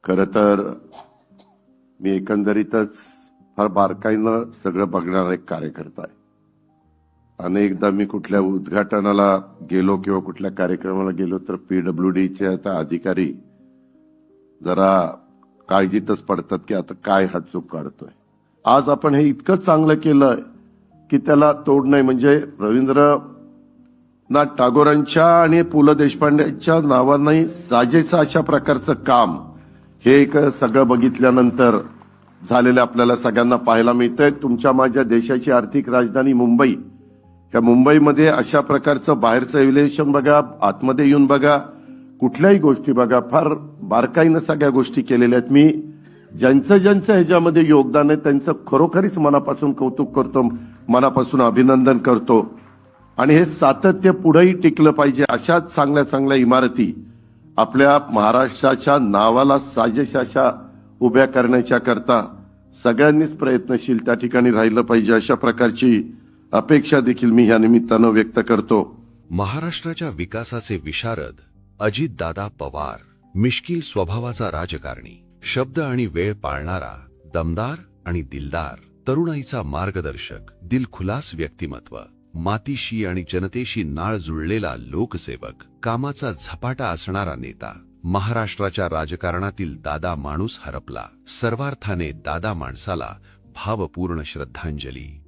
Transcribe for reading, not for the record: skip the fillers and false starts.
खरं तर मी एकंदरीतच फार बारकाईनं सगळं बघणारा एक कार्यकर्ता आहे. अनेकदा मी कुठल्या उद्घाटनाला गेलो किंवा कुठल्या कार्यक्रमाला गेलो तर पीडब्ल्यूडीचे आता अधिकारी जरा काळजीतच पडतात की आता काय हा चूक काढतोय. आज आपण हे इतकं चांगलं केलंय की त्याला तोड नाही. म्हणजे रवींद्रनाथ टागोरांच्या आणि पु ल देशपांडेंच्या नावाने साजेसं अशा प्रकारचं काम हे एक सगळं बघितल्यानंतर झालेलं आपल्याला सगळ्यांना पाहायला मिळतंय. तुमच्या माझ्या देशाची आर्थिक राजधानी मुंबई, या मुंबईमध्ये अशा प्रकारचं बाहेरचं एव्हिलेशन बघा, आतमध्ये येऊन बघा, कुठल्याही गोष्टी बघा, फार बारकाईनं सगळ्या गोष्टी केलेल्या आहेत. मी ज्यांचं ह्याच्यामध्ये योगदान आहे त्यांचं खरोखरीच मनापासून कौतुक करतो, मनापासून अभिनंदन करतो. आणि हे सातत्य पुढेही टिकलं पाहिजे. अशाच चांगल्या चांगल्या इमारती आपल्या महाराष्ट्राच्या नावाला साजेशा अशा उभ्या करण्याच्या करता सगळ्यांनीच प्रयत्नशील त्या ठिकाणी राहिलं पाहिजे, अशा प्रकारची अपेक्षा देखील मी या निमित्तानं व्यक्त करतो. महाराष्ट्राच्या विकासाचे विशारद अजितदादा पवार, मिश्किल स्वभावाचा राजकारणी, शब्द आणि वेळ पाळणारा, दमदार आणि दिलदार, तरुणाईचा मार्गदर्शक, दिलखुलास व्यक्तिमत्व, मातीशी आणि जनतेशी नाळ जुळलेला लोकसेवक, कामाचा झपाटा असणारा नेता. महाराष्ट्राच्या राजकारणातील दादा माणूस हरपला. सर्वार्थाने दादा माणसाला भावपूर्ण श्रद्धांजली.